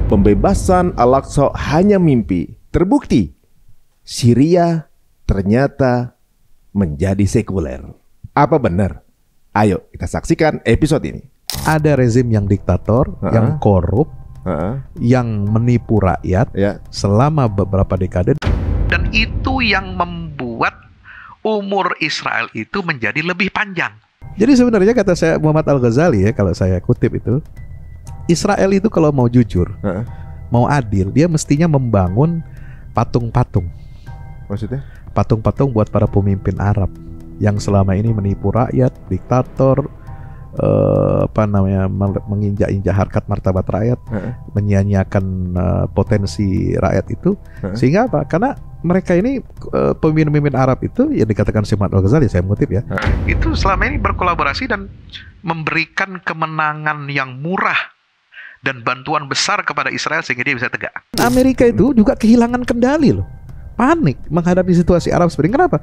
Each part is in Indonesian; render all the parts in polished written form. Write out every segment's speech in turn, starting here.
Pembebasan Al-Aqsa hanya mimpi. Terbukti, Syria ternyata menjadi sekuler. Apa benar? Ayo kita saksikan episode ini. Ada rezim yang diktator, yang korup, yang menipu rakyat selama beberapa dekade. Dan itu yang membuat umur Israel itu menjadi lebih panjang. Jadi sebenarnya kata saya Muhammad Al-Ghazali ya, kalau saya kutip itu, Israel itu kalau mau jujur, mau adil, dia mestinya membangun patung-patung. Maksudnya? Patung-patung buat para pemimpin Arab yang selama ini menipu rakyat, diktator, menginjak-injak harkat martabat rakyat, menyia-nyiakan potensi rakyat itu. Sehingga apa? Karena mereka ini pemimpin Arab itu yang dikatakan Muhammad Al-Ghazali, saya mengutip ya, itu selama ini berkolaborasi dan memberikan kemenangan yang murah dan bantuan besar kepada Israel sehingga dia bisa tegak. Amerika itu juga kehilangan kendali loh, panik menghadapi situasi Arab Spring. Kenapa?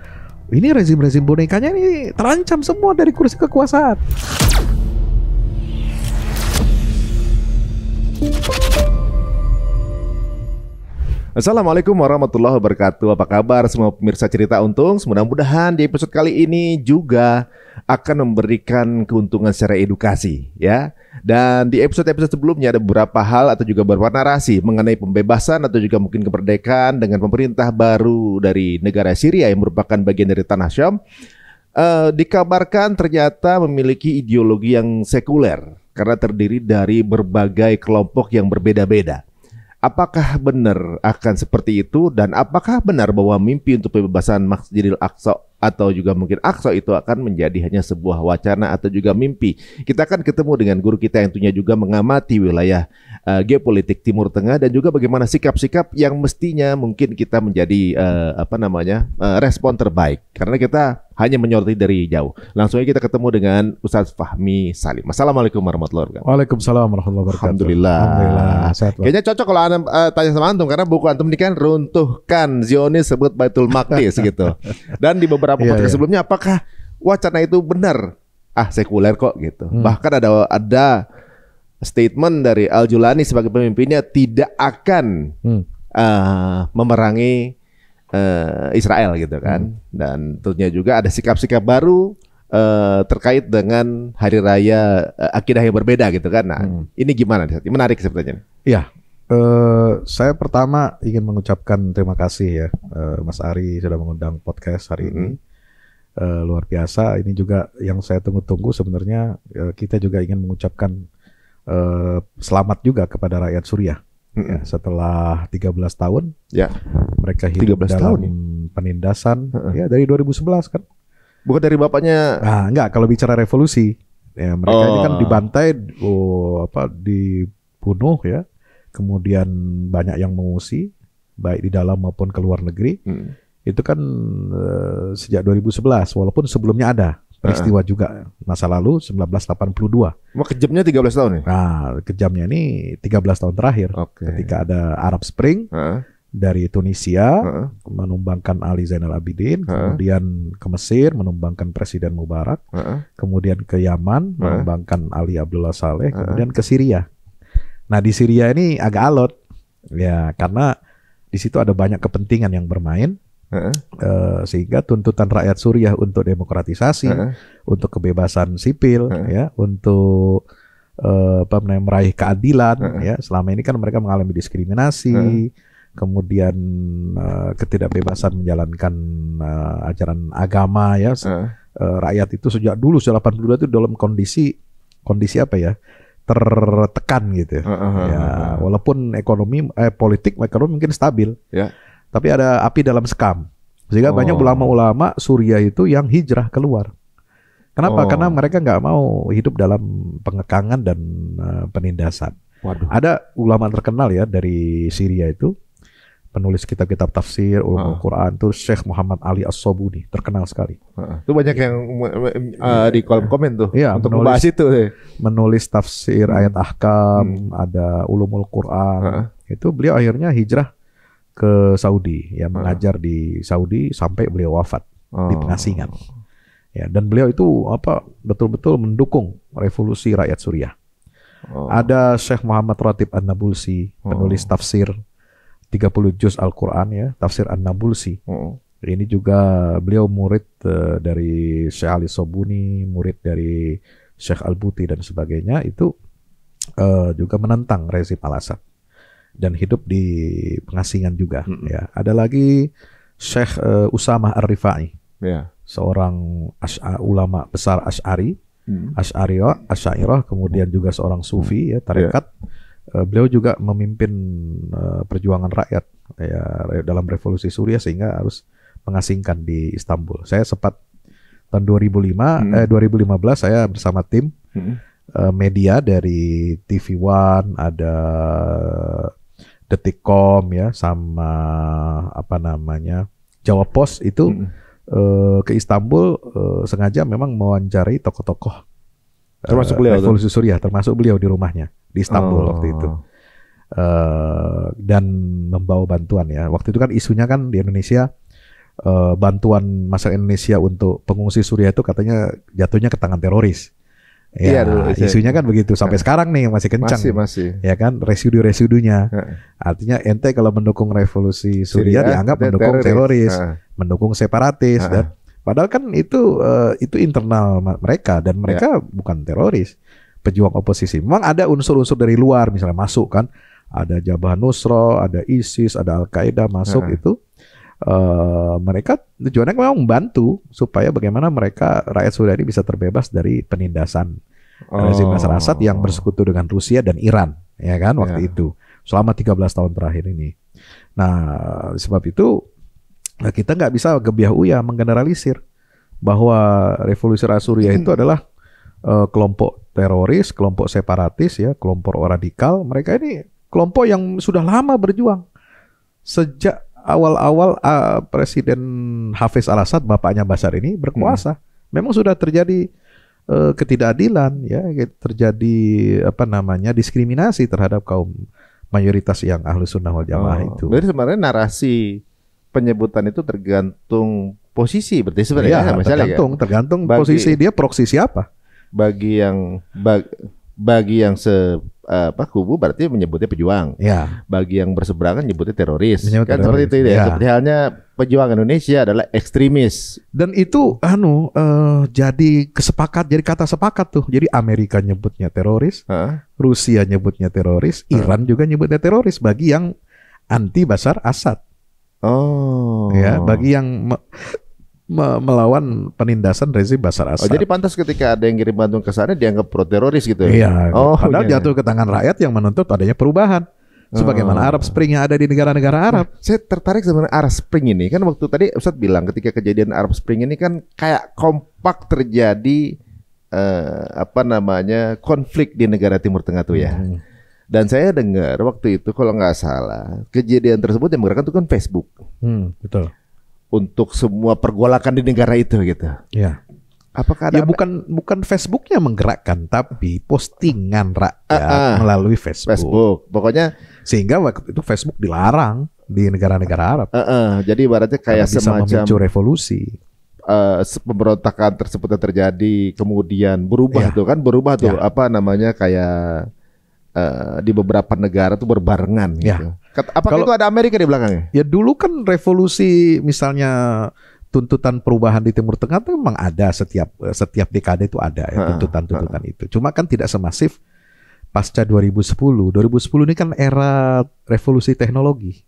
Ini rezim-rezim bonekanya ini terancam semua dari kursi kekuasaan. Assalamualaikum warahmatullahi wabarakatuh. Apa kabar semua pemirsa Cerita Untung? Mudah-mudahan di episode kali ini juga akan memberikan keuntungan secara edukasi ya. Dan di episode-episode sebelumnya ada beberapa hal atau juga beberapa narasi mengenai pembebasan atau juga mungkin kemerdekaan dengan pemerintah baru dari negara Syria yang merupakan bagian dari Tanah Syam. Dikabarkan ternyata memiliki ideologi yang sekuler karena terdiri dari berbagai kelompok yang berbeda-beda. Apakah benar akan seperti itu, dan apakah benar bahwa mimpi untuk pembebasan Masjidil Aqsa atau juga mungkin Aqsa itu akan menjadi hanya sebuah wacana atau juga mimpi? Kita akan ketemu dengan guru kita yang tentunya juga mengamati wilayah geopolitik Timur Tengah dan juga bagaimana sikap-sikap yang mestinya mungkin kita menjadi respon terbaik, karena kita hanya menyoroti dari jauh. Langsung aja kita ketemu dengan Ustaz Fahmi Salim. Assalamualaikum warahmatullahi wabarakatuh. Waalaikumsalam warahmatullahi wabarakatuh. Alhamdulillah. Sehat, kayaknya cocok kalau Anda tanya sama Antum, karena buku Antum ini kan runtuhkan Zionis sebut Baitul Maqdis gitu. Dan di beberapa podcast sebelumnya, apakah wacana itu benar? Sekuler kok gitu. Bahkan ada statement dari Al-Julani sebagai pemimpinnya tidak akan memerangi Israel gitu kan. Dan tentunya juga ada sikap-sikap baru terkait dengan hari raya akidah yang berbeda gitu kan. Nah, ini gimana? Menarik sepertinya. Iya. Saya pertama ingin mengucapkan terima kasih ya, Mas Ari sudah mengundang podcast hari ini. Luar biasa. Ini juga yang saya tunggu-tunggu sebenarnya. Kita juga ingin mengucapkan selamat juga kepada rakyat Suriah. Ya, setelah 13 tahun mereka hidup dalam penindasan ya, dari 2011 kan. Bukan dari bapaknya. Enggak, kalau bicara revolusi ya, mereka ini kan dibantai, dibunuh ya. Kemudian banyak yang mengungsi baik di dalam maupun ke luar negeri. Itu kan sejak 2011, walaupun sebelumnya ada peristiwa juga masa lalu 1982. Kejamnya 13 tahun ya? Nah, kejamnya ini 13 tahun terakhir. Ketika ada Arab Spring dari Tunisia menumbangkan Ali Zainal Abidin, kemudian ke Mesir menumbangkan Presiden Mubarak, kemudian ke Yaman menumbangkan Ali Abdullah Saleh, kemudian ke Syria. Nah, di Syria ini agak alot ya, karena di situ ada banyak kepentingan yang bermain. Sehingga tuntutan rakyat Suriah untuk demokratisasi, untuk kebebasan sipil, ya, untuk meraih keadilan, ya, selama ini kan mereka mengalami diskriminasi, kemudian ketidakbebasan menjalankan ajaran agama, ya, rakyat itu sejak dulu sejak 82 itu dalam kondisi apa ya, tertekan gitu, ya, walaupun politik mungkin stabil. Tapi ada api dalam sekam. Sehingga banyak ulama-ulama Suriah itu yang hijrah keluar. Kenapa? Karena mereka nggak mau hidup dalam pengekangan dan penindasan. Ada ulama terkenal ya dari Syria itu, penulis kitab-kitab tafsir, ulumul Quran, itu Syekh Muhammad Ali As-Sobuni, terkenal sekali. Itu banyak yang di kolom komen tuh untuk membahas itu. Menulis tafsir ayat ahkam, ada ulumul Quran. Itu beliau akhirnya hijrah ke Saudi, ya, mengajar di Saudi sampai beliau wafat di pengasingan. Ya, dan beliau itu betul-betul mendukung revolusi rakyat Suriah. Ada Syekh Muhammad Ratib An-Nabulsi, penulis tafsir 30 juz Al-Quran ya, tafsir An-Nabulsi. Ini juga beliau murid dari Syekh Ali Sobuni, murid dari Syekh Al-Buti dan sebagainya. Itu juga menentang rezim Al-Assad dan hidup di pengasingan juga. Ya, ada lagi Syekh Usamah Ar-Rifai, seorang ulama besar Asy'ari, Asy'ariyah, kemudian juga seorang sufi ya, tarekat. Beliau juga memimpin perjuangan rakyat ya dalam revolusi Suriah sehingga harus mengasingkan di Istanbul. Saya sempat tahun 2015 saya bersama tim media dari TV One, ada Detikcom ya, sama Jawa Post itu ke Istanbul sengaja memang mewawancarai tokoh-tokoh termasuk beliau revolusi Suriah, termasuk beliau di rumahnya di Istanbul waktu itu, dan membawa bantuan ya. Waktu itu kan isunya kan di Indonesia, bantuan masyarakat Indonesia untuk pengungsi Suriah itu katanya jatuhnya ke tangan teroris. Ya, isunya kan begitu sampai sekarang nih masih kencang. Masih. Ya kan, residu-residunya. Artinya ente kalau mendukung revolusi Suriah dianggap mendukung teroris, mendukung separatis dan padahal kan itu internal mereka dan mereka bukan teroris, pejuang oposisi. Memang ada unsur-unsur dari luar misalnya masuk kan, ada Jabhat Nusra, ada ISIS, ada Al-Qaeda masuk itu. Mereka tujuannya memang membantu supaya bagaimana mereka rakyat Suriah ini bisa terbebas dari penindasan rezim Bashar Assad yang bersekutu dengan Rusia dan Iran, ya kan waktu itu selama 13 tahun terakhir ini. Nah, sebab itu kita nggak bisa gebiah uyah menggeneralisir bahwa revolusi Suriah itu adalah kelompok teroris, kelompok separatis ya, kelompok radikal. Mereka ini kelompok yang sudah lama berjuang sejak awal-awal Presiden Hafiz Al-Assad, bapaknya Bashar ini berkuasa, memang sudah terjadi ketidakadilan, ya, terjadi diskriminasi terhadap kaum mayoritas yang Ahlus Sunnah wal Jamaah itu. Berarti sebenarnya narasi penyebutan itu tergantung posisi, berarti sebenarnya tergantung posisi dia proksi siapa. Bagi yang kubu berarti menyebutnya pejuang. Ya. Bagi yang berseberangan nyebutnya teroris. Kan seperti itu ya. Seperti halnya pejuang Indonesia adalah ekstremis. Dan itu jadi kata sepakat tuh. Jadi Amerika nyebutnya teroris, Rusia nyebutnya teroris, Iran juga nyebutnya teroris bagi yang anti Bashar Assad. Ya, bagi yang melawan penindasan rezim Bashar Assad. Jadi pantas ketika ada yang kirim bantuan ke sana dianggap pro teroris gitu. Iya. Padahal jatuh ke tangan rakyat yang menuntut adanya perubahan. Sebagaimana Arab Spring yang ada di negara-negara Arab. Saya tertarik sama Arab Spring ini. Kan waktu tadi Ustadz bilang ketika kejadian Arab Spring ini kan kayak kompak terjadi konflik di negara Timur Tengah tuh ya. Dan saya dengar waktu itu kalau nggak salah kejadian tersebut yang menggerakkan itu kan Facebook. Betul. Untuk semua pergolakan di negara itu gitu. Ya. Apakah ada bukan Facebooknya menggerakkan, tapi postingan rakyat melalui Facebook. Pokoknya sehingga waktu itu Facebook dilarang di negara-negara Arab. Jadi ibaratnya kayak semacam memicu revolusi. Pemberontakan tersebut terjadi kemudian berubah kayak di beberapa negara tuh berbarengan gitu. Apakah itu ada Amerika di belakangnya? Ya dulu kan revolusi misalnya tuntutan perubahan di Timur Tengah itu memang ada setiap dekade itu ada ya tuntutan itu. Cuma kan tidak semasif pasca 2010. 2010 ini kan era revolusi teknologi.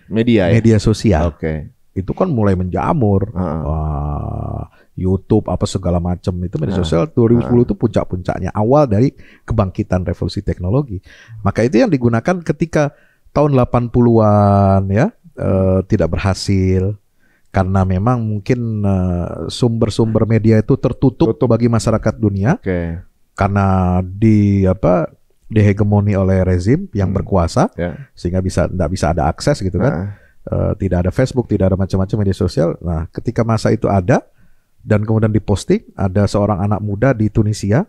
Media sosial. Itu kan mulai menjamur. YouTube apa segala macam itu media sosial 2010 itu puncak-puncaknya awal dari kebangkitan revolusi teknologi. Maka itu yang digunakan ketika tahun 80-an ya tidak berhasil karena memang mungkin sumber-sumber media itu tertutup bagi masyarakat dunia. Karena dihegemoni oleh rezim yang berkuasa sehingga tidak bisa ada akses gitu kan. Tidak ada Facebook, tidak ada macam-macam media sosial. Nah, ketika masa itu ada dan kemudian diposting, ada seorang anak muda di Tunisia,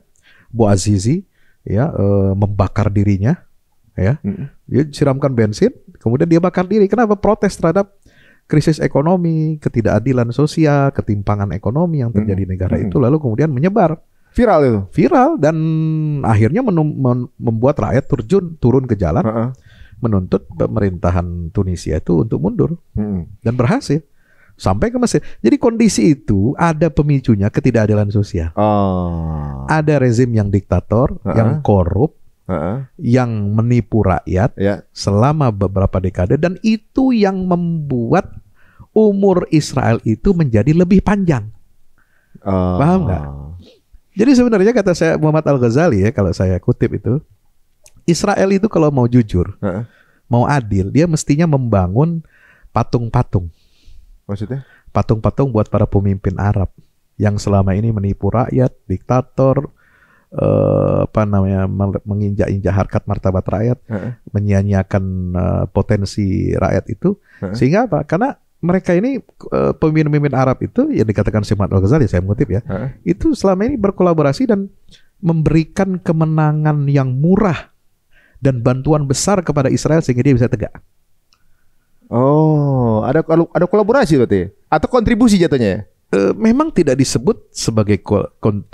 Bouazizi, ya, membakar dirinya, ya, dia siramkan bensin, kemudian dia bakar diri. Kenapa? Protes terhadap krisis ekonomi, ketidakadilan sosial, ketimpangan ekonomi yang terjadi di negara itu, lalu kemudian menyebar Viral itu. Viral dan akhirnya membuat rakyat turun ke jalan menuntut pemerintahan Tunisia itu untuk mundur dan berhasil sampai ke Mesir. Jadi kondisi itu ada pemicunya ketidakadilan sosial. Ada rezim yang diktator, yang korup, yang menipu rakyat selama beberapa dekade dan itu yang membuat umur Israel itu menjadi lebih panjang. Paham nggak? Jadi sebenarnya kata saya Muhammad Al-Ghazali ya, kalau saya kutip itu, Israel itu kalau mau jujur, mau adil, dia mestinya membangun patung-patung. Maksudnya? Patung-patung buat para pemimpin Arab yang selama ini menipu rakyat, diktator, menginjak-injak harkat martabat rakyat, menyia-nyiakan potensi rakyat itu, sehingga apa? Karena mereka ini pemimpin-pemimpin Arab itu yang dikatakan Muhammad Al-Ghazali, saya mengutip ya, itu selama ini berkolaborasi dan memberikan kemenangan yang murah dan bantuan besar kepada Israel sehingga dia bisa tegak. Oh, ada kolaborasi berarti? Atau kontribusi jatuhnya? Memang tidak disebut sebagai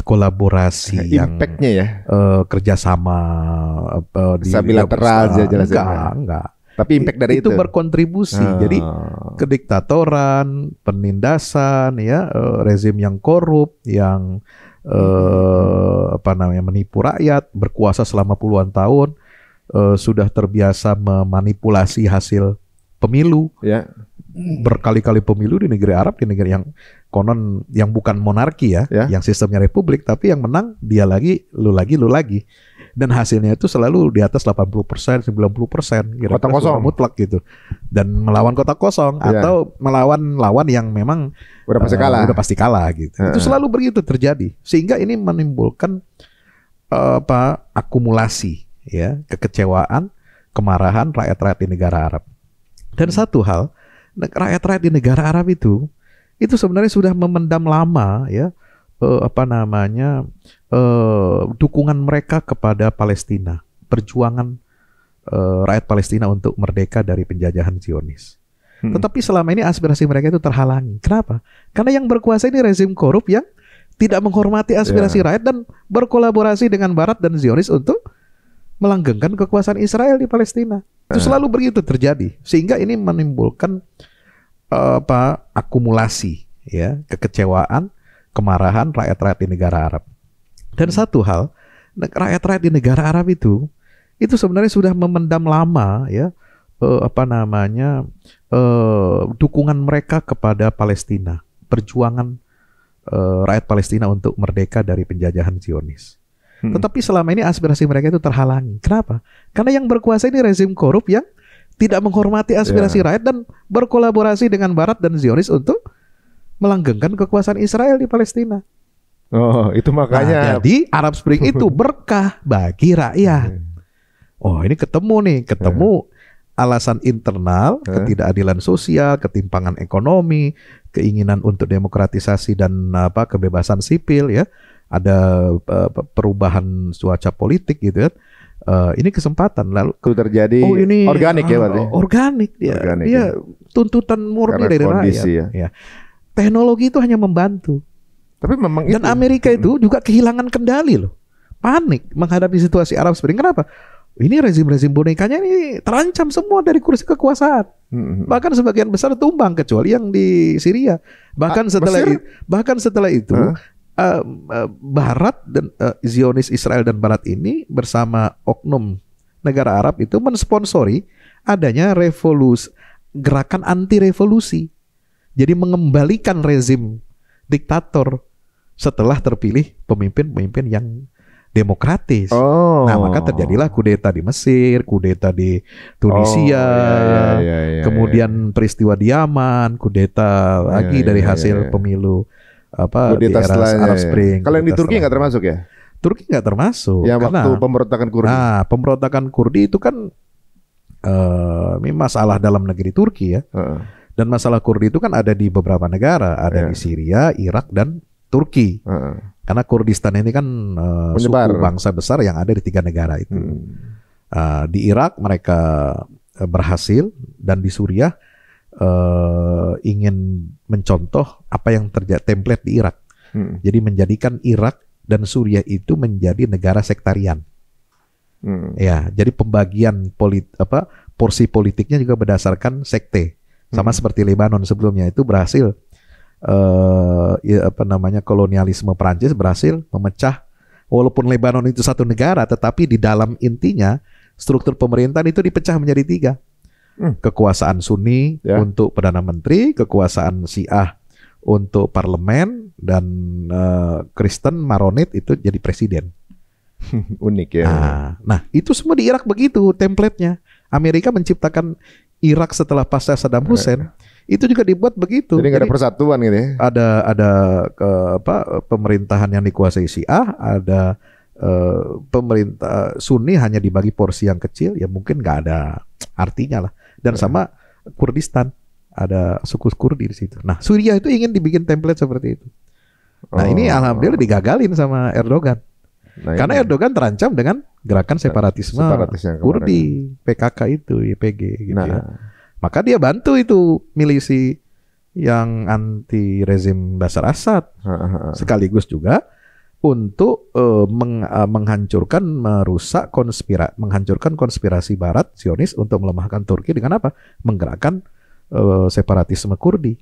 kolaborasi yang impactnya ya, kerjasama bilateral enggak. Tapi impact dari itu berkontribusi. Jadi kediktatoran, penindasan, ya, rezim yang korup, yang menipu rakyat, berkuasa selama puluhan tahun, sudah terbiasa memanipulasi hasil pemilu, berkali-kali pemilu di negeri Arab, di negeri yang konon yang bukan monarki ya, yang sistemnya republik, tapi yang menang dia lagi, lu lagi. Dan hasilnya itu selalu di atas 80%, 90%, kota kosong mutlak gitu. Dan melawan kota kosong atau melawan lawan yang memang udah pasti kalah gitu. Itu selalu begitu terjadi. Sehingga ini menimbulkan akumulasi ya, kekecewaan, kemarahan rakyat-rakyat di negara Arab. Dan satu hal, rakyat-rakyat di negara Arab itu sebenarnya sudah memendam lama ya, dukungan mereka kepada Palestina, perjuangan rakyat Palestina untuk merdeka dari penjajahan Zionis. Tetapi selama ini aspirasi mereka itu terhalangi. Kenapa? Karena yang berkuasa ini rezim korup yang tidak menghormati aspirasi rakyat dan berkolaborasi dengan Barat dan Zionis untuk melanggengkan kekuasaan Israel di Palestina. Itu selalu begitu terjadi, sehingga ini menimbulkan akumulasi ya, kekecewaan, kemarahan rakyat-rakyat di negara Arab. Dan satu hal, rakyat-rakyat di negara Arab itu sebenarnya sudah memendam lama ya, dukungan mereka kepada Palestina, perjuangan rakyat Palestina untuk merdeka dari penjajahan Zionis. Tetapi selama ini aspirasi mereka itu terhalangi. Kenapa? Karena yang berkuasa ini rezim korup yang tidak menghormati aspirasi rakyat dan berkolaborasi dengan Barat dan Zionis untuk melanggengkan kekuasaan Israel di Palestina. Oh, itu makanya. Jadi Arab Spring itu berkah bagi rakyat. Oh, ini ketemu alasan internal, ketidakadilan sosial, ketimpangan ekonomi, keinginan untuk demokratisasi dan kebebasan sipil ya. Ada perubahan cuaca politik gitu kan. Ini kesempatan lalu terjadi ini organik ya berarti. Organik dia. Tuntutan murni dari rakyat. Ya. Teknologi itu hanya membantu. Tapi memang dan itu. Amerika itu juga kehilangan kendali loh. Panik menghadapi situasi Arab Spring. Kenapa? Ini rezim-rezim bonekanya ini terancam semua dari kursi kekuasaan. Bahkan sebagian besar tumbang kecuali yang di Syria. Bahkan setelah itu Barat dan Zionis Israel dan Barat ini bersama oknum negara Arab itu mensponsori adanya gerakan anti revolusi. Jadi mengembalikan rezim diktator setelah terpilih pemimpin-pemimpin yang demokratis. Nah, maka terjadilah kudeta di Mesir, kudeta di Tunisia, kemudian peristiwa di Yaman, kudeta lagi dari hasil pemilu di era Arab Spring. Kalau yang di Turki nggak termasuk ya? Turki nggak termasuk. Ya, waktu pemberontakan Kurdi. Nah, pemberontakan Kurdi itu kan ini masalah dalam negeri Turki ya. Dan masalah Kurdi itu kan ada di beberapa negara, ada di Syria, Irak dan Turki. Karena Kurdistan ini kan suku bangsa besar yang ada di 3 negara itu. Di Irak mereka berhasil dan di Suriah ingin mencontoh apa yang terjadi template di Irak. Jadi menjadikan Irak dan Suriah itu menjadi negara sektarian. Ya, jadi pembagian porsi politiknya juga berdasarkan sekte. Sama seperti Lebanon sebelumnya itu berhasil kolonialisme Prancis berhasil memecah, walaupun Lebanon itu satu negara, tetapi di dalam intinya struktur pemerintahan itu dipecah menjadi 3. Kekuasaan Sunni untuk Perdana Menteri, kekuasaan Syiah untuk parlemen, dan Kristen Maronit itu jadi presiden. Unik ya. Nah, itu semua di Irak begitu template-nya. Amerika menciptakan Irak setelah pasca Saddam Hussein. Itu juga dibuat begitu. Jadi nggak ada persatuan gitu ya. Ada pemerintahan yang dikuasai Syiah, ada pemerintah Sunni hanya dibagi porsi yang kecil, ya mungkin nggak ada artinya lah. Dan sama Kurdistan, ada suku Kurdi di situ. Nah, Suriah itu ingin dibikin template seperti itu. Nah, ini alhamdulillah digagalin sama Erdogan. Karena Erdogan terancam dengan gerakan separatisme Kurdi, PKK itu, YPG gitu ya. Maka dia bantu itu milisi yang anti rezim Bashar Assad. Sekaligus juga untuk menghancurkan konspirasi Barat Zionis untuk melemahkan Turki dengan apa? Menggerakkan separatisme Kurdi.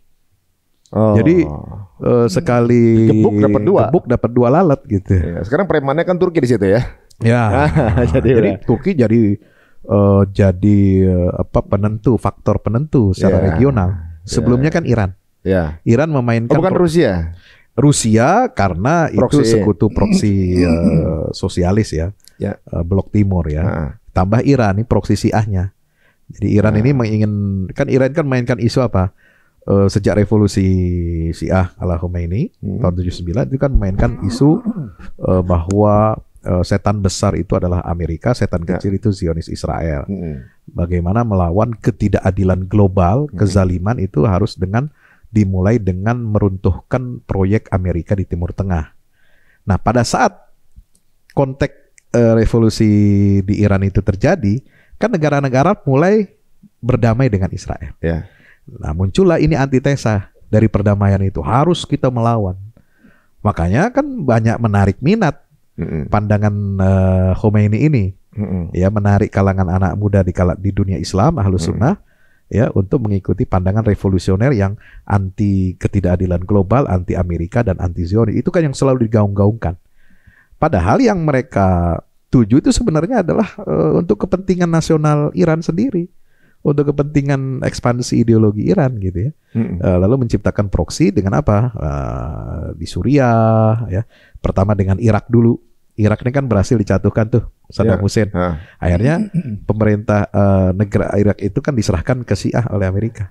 Jadi sekali gebuk dapat 2 lalat gitu. Ya, sekarang premannya kan Turki di situ ya. Ya. Jadi Turki jadi faktor penentu secara regional. Sebelumnya kan Iran. Ya. Iran memainkan. Bukan Rusia. Rusia karena proxy. Itu sekutu proksi sosialis ya. Blok Timur ya. Tambah Iran ini proksi Syiahnya. Jadi Iran ini Iran kan mainkan isu apa? Sejak revolusi Syiah ala Khomeini tahun 79 itu kan memainkan isu bahwa setan besar itu adalah Amerika, setan kecil itu Zionis Israel. Bagaimana melawan ketidakadilan global, kezaliman itu harus dimulai dengan meruntuhkan proyek Amerika di Timur Tengah. Nah, pada saat konteks revolusi di Iran itu terjadi, kan negara-negara mulai berdamai dengan Israel. Nah, muncullah ini antitesa dari perdamaian itu, harus kita melawan. Makanya kan banyak menarik minat pandangan Khomeini ini, ya, menarik kalangan anak muda di dunia Islam, Ahlus Sunnah, ya, untuk mengikuti pandangan revolusioner yang anti ketidakadilan global, anti Amerika dan anti Zionis. Itu kan yang selalu digaung-gaungkan. Padahal yang mereka tuju itu sebenarnya adalah untuk kepentingan nasional Iran sendiri, untuk kepentingan ekspansi ideologi Iran gitu ya. Lalu menciptakan proksi dengan apa? Di Suriah ya. Pertama dengan Irak dulu. Irak ini kan berhasil dijatuhkan tuh Saddam Hussein. Akhirnya pemerintah negara Irak itu kan diserahkan ke Syiah oleh Amerika.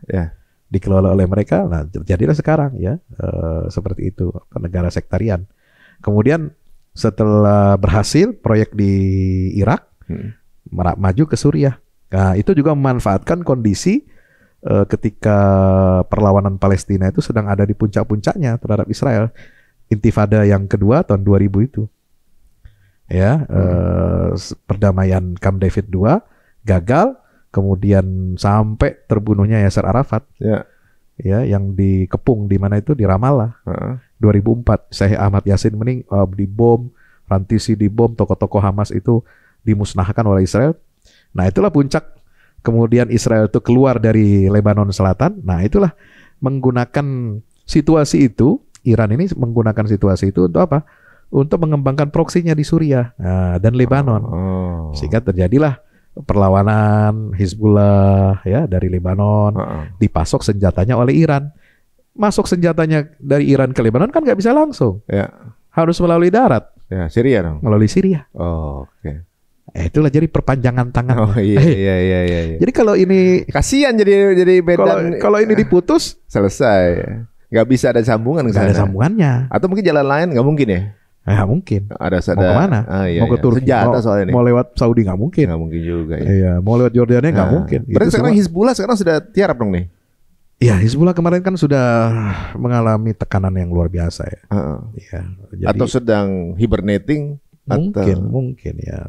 Dikelola oleh mereka. Nah, terjadilah sekarang ya seperti itu, negara sektarian. Kemudian setelah berhasil proyek di Irak, maju ke Suriah. Nah, itu juga memanfaatkan kondisi ketika perlawanan Palestina itu sedang ada di puncak-puncaknya terhadap Israel. Intifada yang kedua tahun 2000 itu. Ya, perdamaian Camp David II gagal, kemudian sampai terbunuhnya Yasser Arafat. Ya, yang dikepung di mana itu di Ramallah. 2004 Syekh Ahmad Yasin dibom, Rantisi dibom, tokoh-tokoh Hamas itu dimusnahkan oleh Israel. Nah, itulah puncak. Kemudian Israel itu keluar dari Lebanon Selatan. Nah, itulah menggunakan situasi itu, Iran ini menggunakan situasi itu untuk apa? Untuk mengembangkan proksinya di Suriah dan Lebanon. Sehingga terjadilah perlawanan Hizbullah ya dari Lebanon, dipasok senjatanya oleh Iran. Masuk senjatanya dari Iran ke Lebanon kan nggak bisa langsung. Harus melalui darat. Syria dong. Melalui Syria. Oke. Itulah jadi perpanjangan tangan. Iya. Jadi kalau ini kasihan jadi medan. Kalau ini diputus selesai. Nggak bisa ada sambungan ke sana. Nggak ada sambungannya. Atau mungkin jalan lain nggak mungkin ya? Mungkin. Mau kemana? Mau ke Turki? Mau lewat Saudi nggak mungkin. Nggak mungkin juga ya. Iya. Mau lewat Yordania nggak mungkin. Berarti sekarang Hizbullah sudah tiarap dong nih? Iya, Hizbullah kemarin kan sudah mengalami tekanan yang luar biasa ya. Ya, jadi, atau sedang hibernating? Mungkin ya,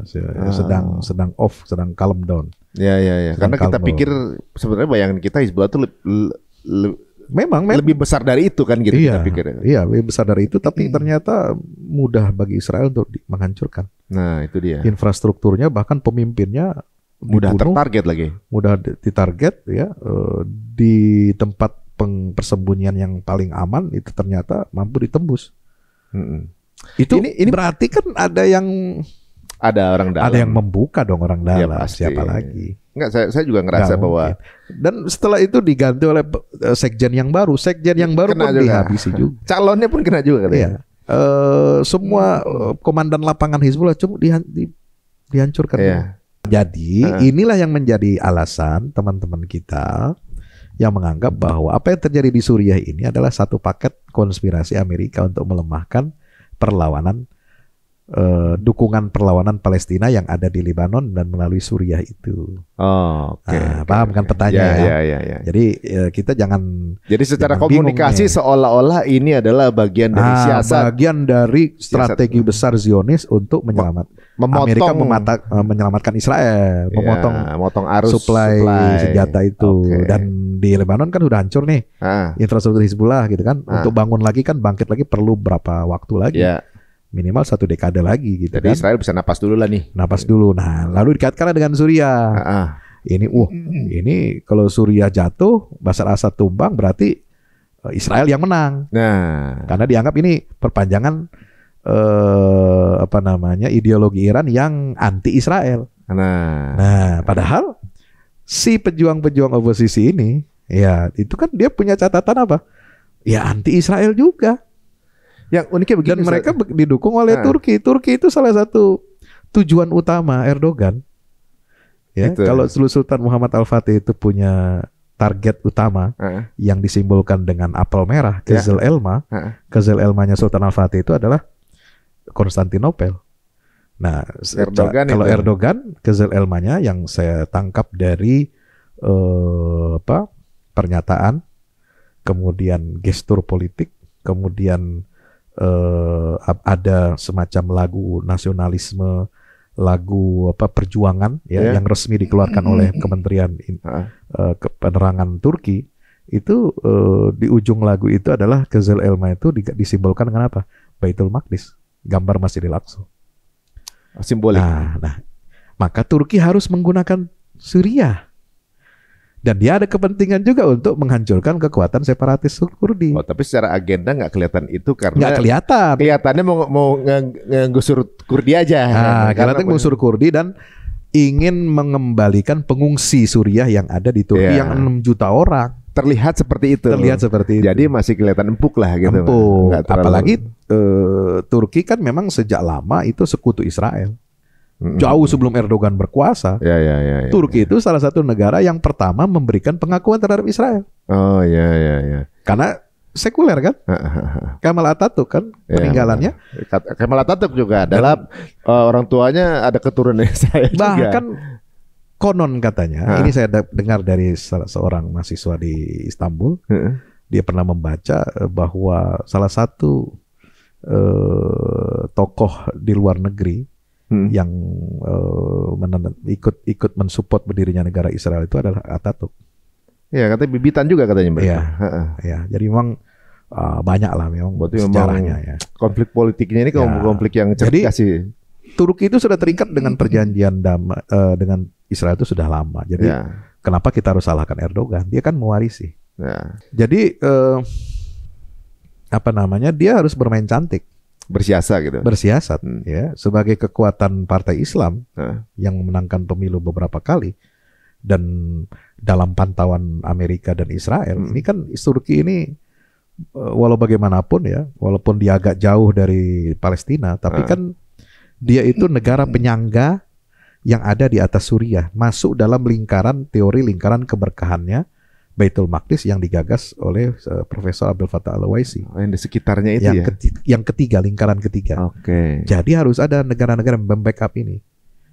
sedang off, sedang calm down. Ya. Karena kita pikir sebenarnya bayangan kita Hizbullah tuh memang lebih besar dari itu kan gitu iya, kita pikir. Iya, lebih besar dari itu, tapi ternyata mudah bagi Israel untuk menghancurkan. Nah, itu dia. Infrastrukturnya, bahkan pemimpinnya mudah dibunuh, tertarget lagi. Mudah ditarget ya, di tempat persembunyian yang paling aman itu ternyata mampu ditembus. Itu ini berarti kan ada orang dalam. Ada yang membuka dong orang dalam. Ya, siapa lagi? Enggak, saya juga ngerasa bahwa dan setelah itu diganti oleh sekjen yang baru pun dihabisi juga. Calonnya pun kena juga katanya. Iya. Semua komandan lapangan Hizbullah cuma dihancurkan. Iya. Jadi inilah yang menjadi alasan teman-teman kita yang menganggap bahwa apa yang terjadi di Suriah ini adalah satu paket konspirasi Amerika untuk melemahkan perlawanan, dukungan perlawanan Palestina yang ada di Lebanon dan melalui Suriah itu. Oh, oke. Paham kan pertanyaannya? Ya. Jadi kita jangan. Jadi secara komunikasi seolah-olah ini adalah bagian dari siasat, bagian dari strategi besar Zionis untuk Amerika menyelamatkan Israel, memotong arus supply senjata itu. Dan di Lebanon kan udah hancur nih infrastruktur Hizbullah gitu kan. Untuk bangun lagi kan, bangkit lagi perlu berapa waktu lagi? Minimal 1 dekade lagi gitu. Jadi kan Israel bisa napas dulu lah nih. Napas dulu. Nah, lalu dikaitkan dengan Suriah. Ini kalau Suriah jatuh, Bashar Assad tumbang, berarti Israel yang menang. Nah, karena dianggap ini perpanjangan ideologi Iran yang anti Israel. Nah, padahal si pejuang-pejuang oposisi ini, ya itu kan dia punya catatan apa? Ya anti Israel juga. Yang uniknya begini, dan mereka didukung oleh Turki. Turki itu salah satu tujuan utama Erdogan. Ya, kalau Sultan Muhammad Al-Fatih itu punya target utama yang disimbolkan dengan apel merah, Kızıl Elma. Kızıl Elmanya Sultan Al-Fatih itu adalah Konstantinopel. Nah, kalau Erdogan, Kızıl Elmanya yang saya tangkap dari pernyataan, kemudian gestur politik, kemudian ada semacam lagu nasionalisme, lagu perjuangan yang resmi dikeluarkan oleh Kementerian Penerangan Turki. Itu di ujung lagu itu adalah Kızıl Elma itu disimbolkan dengan apa? Baitul Maqdis, gambar Masjidil Aqsa. Simbolik. Nah, maka Turki harus menggunakan Suriah. Dan dia ada kepentingan juga untuk menghancurkan kekuatan separatis Kurdi. Oh, tapi secara agenda nggak kelihatan itu karena nggak kelihatan. Kelihatannya mau ngegusur Kurdi aja. Kelihatan ngusur Kurdi dan ingin mengembalikan pengungsi Suriah yang ada di Turki yang 6 juta orang. Terlihat seperti itu. Jadi masih kelihatan empuk lah gitu. Empuk. Apalagi Turki kan memang sejak lama itu sekutu Israel. Jauh sebelum Erdogan berkuasa, Turki itu salah satu negara yang pertama memberikan pengakuan terhadap Israel. Oh ya. Karena sekuler kan, Kemal Atatürk kan peninggalannya. Kemal Atatürk juga adalah orang tuanya ada keturunan Israel juga. Bahkan konon katanya, ini saya dengar dari seorang mahasiswa di Istanbul, dia pernah membaca bahwa salah satu tokoh di luar negeri yang ikut mensupport berdirinya negara Israel itu adalah Atatürk. Ya, katanya bibitan juga katanya. Iya. Jadi memang banyak lah memang sejarahnya. Ya. Konflik politiknya ini konflik yang cerdas sih. Turki itu sudah terikat dengan perjanjian damai dengan Israel itu sudah lama. Jadi kenapa kita harus salahkan Erdogan? Dia kan mewarisi. Jadi dia harus bermain cantik. Bersiasat ya, sebagai kekuatan partai Islam yang memenangkan pemilu beberapa kali, dan dalam pantauan Amerika dan Israel ini kan Turki ini walau bagaimanapun ya, walaupun dia agak jauh dari Palestina, tapi kan dia itu negara penyangga yang ada di atas Suriah, masuk dalam teori lingkaran keberkahannya Baitul Maqdis yang digagas oleh Profesor Abdul Fattah Al-Waisi. Yang di sekitarnya itu yang ketiga, lingkaran ketiga. Jadi harus ada negara-negara yang membackup ini.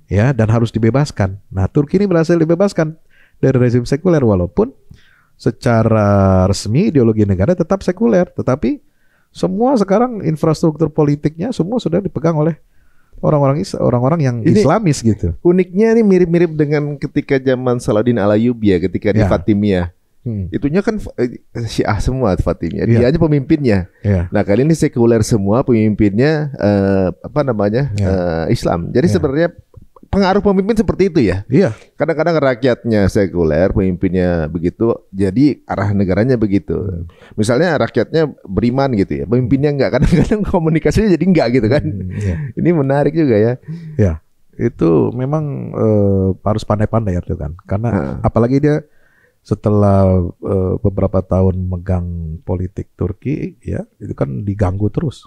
Ya, dan harus dibebaskan. Nah, Turki ini berhasil dibebaskan dari rezim sekuler, walaupun secara resmi ideologi negara tetap sekuler, tetapi semua sekarang infrastruktur politiknya semua sudah dipegang oleh orang-orang yang ini Islamis gitu. Uniknya ini mirip-mirip dengan ketika zaman Salahuddin Al-Ayyubi ya, ketika di Fatimiyah. Itunya kan Syiah semua Fatimiyah. Dia hanya pemimpinnya. Nah kali ini sekuler semua pemimpinnya Islam. Jadi sebenarnya pengaruh pemimpin seperti itu ya. Kadang-kadang rakyatnya sekuler, pemimpinnya begitu, jadi arah negaranya begitu. Misalnya rakyatnya beriman gitu ya, pemimpinnya enggak. Kadang-kadang komunikasinya jadi enggak gitu kan. Ini menarik juga ya. Itu memang harus pandai-pandai ya kan. Karena apalagi dia setelah beberapa tahun megang politik Turki ya, itu kan diganggu terus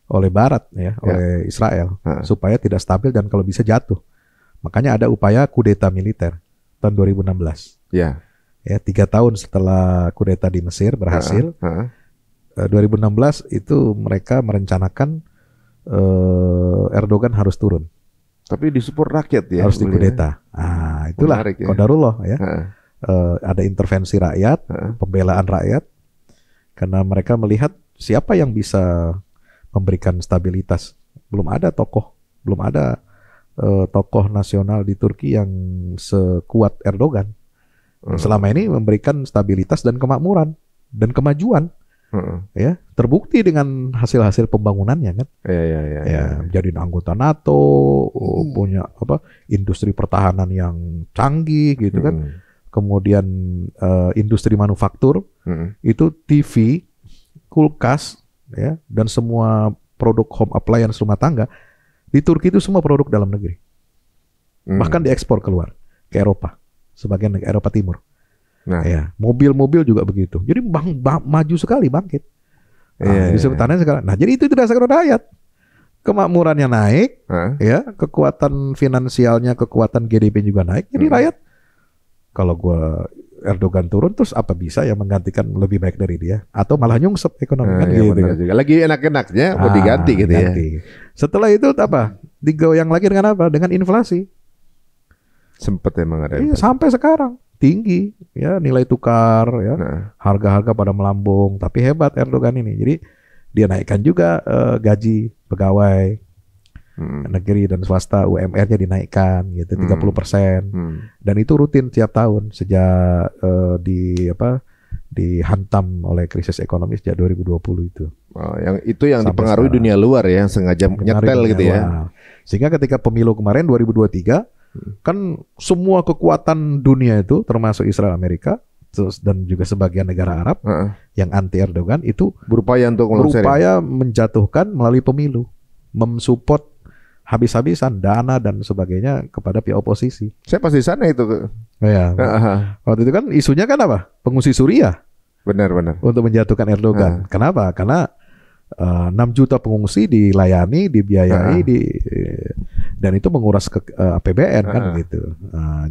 oleh Barat ya, oleh Israel supaya tidak stabil dan kalau bisa jatuh. Makanya ada upaya kudeta militer tahun 2016. Ya 3 tahun setelah kudeta di Mesir berhasil, 2016 itu mereka merencanakan Erdogan harus turun. Tapi disupport rakyat ya. Harus dikudeta. Itulah qadarullah ya. Ada intervensi rakyat, pembelaan rakyat, karena mereka melihat siapa yang bisa memberikan stabilitas. Belum ada tokoh nasional di Turki yang sekuat Erdogan. Selama ini memberikan stabilitas dan kemakmuran dan kemajuan. Ya, terbukti dengan hasil-hasil pembangunannya kan. Jadi anggota NATO, punya industri pertahanan yang canggih gitu kan. Kemudian industri manufaktur, itu TV, kulkas, ya, dan semua produk home appliance rumah tangga di Turki itu semua produk dalam negeri. Bahkan diekspor keluar ke Eropa, sebagian Eropa Timur. Mobil-mobil juga begitu. Jadi maju sekali, bangkit. Disebutnya sekarang. Nah, jadi itu didasarkan rakyat. Kemakmurannya naik, ya, kekuatan finansialnya, kekuatan GDP juga naik. Jadi rakyat, kalau Erdogan turun, terus apa bisa yang menggantikan lebih baik dari dia? Atau malah nyungsep ekonomi kan gitu kan? Juga. Lagi enak-enaknya mau diganti gitu ya. Setelah itu apa? Digoyang lagi dengan apa? Dengan inflasi. Sempet emang ada. Sampai sekarang tinggi ya, nilai tukar ya. Harga-harga pada melambung, tapi hebat Erdogan ini. Jadi dia naikkan juga gaji pegawai negeri dan swasta, UMR-nya dinaikkan gitu 30%. Dan itu rutin tiap tahun sejak dihantam oleh krisis ekonomi sejak 2020 itu. Yang itu yang sampai dipengaruhi sekarang. Dunia luar ya, sengaja nyetel gitu ya. Sehingga ketika pemilu kemarin 2023 kan semua kekuatan dunia itu termasuk Israel, Amerika, terus dan juga sebagian negara Arab yang anti Erdogan itu berupaya menjatuhkan melalui pemilu, mensupport habis-habisan dana dan sebagainya kepada pihak oposisi. Saya pas di sana itu. Waktu itu kan isunya kan apa? Pengungsi Suriah. Benar. Untuk menjatuhkan Erdogan. Kenapa? Karena 6 juta pengungsi dilayani, dibiayai, dan itu menguras APBN kan gitu.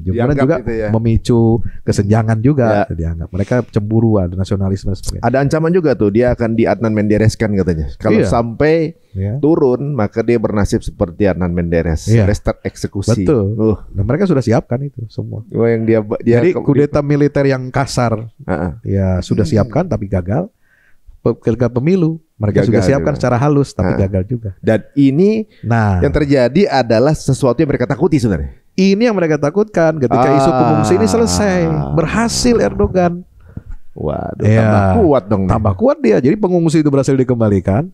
Juga gitu ya. Memicu kesenjangan juga dianggap. Mereka cemburu, ada nasionalisme sebagainya. Ada ancaman juga tuh, dia akan di Adnan Menderes kan katanya. Kalau sampai turun, maka dia bernasib seperti Adnan Menderes, restart eksekusi. Betul. Dan mereka sudah siapkan itu semua. Yang dia jadi kudeta militer yang kasar, ya sudah siapkan tapi gagal. Ketika pemilu mereka sudah siapkan secara halus tapi gagal juga. Dan ini yang terjadi adalah sesuatu yang mereka takuti sebenarnya. Ini yang mereka takutkan ketika isu pengungsi ini selesai, berhasil Erdogan. Waduh, tambah kuat dong. Tambah kuat dia. Jadi pengungsi itu berhasil dikembalikan.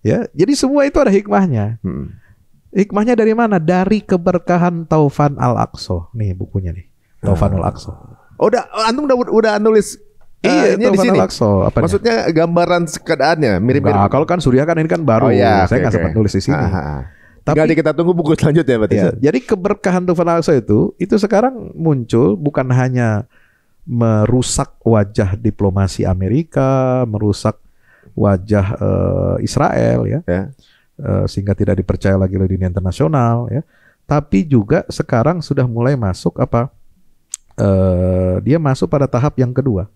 Ya, jadi semua itu ada hikmahnya. Hikmahnya dari mana? Dari keberkahan Taufan Al-Aqsa. Nih bukunya nih. Taufan Al-Aqsa. Antum udah nulis. Ini di sini. Maksudnya gambaran keadaannya mirip-mirip. Kalau kan Suriah kan ini kan baru. Saya nggak sempat nulis di sini. Tapi kita tunggu buku selanjutnya, berarti. Jadi keberkahan Taufan Al-Aqsa itu sekarang muncul bukan hanya merusak wajah diplomasi Amerika, merusak wajah Israel ya. Sehingga tidak dipercaya lagi oleh dunia internasional ya. Tapi juga sekarang sudah mulai masuk dia masuk pada tahap yang kedua.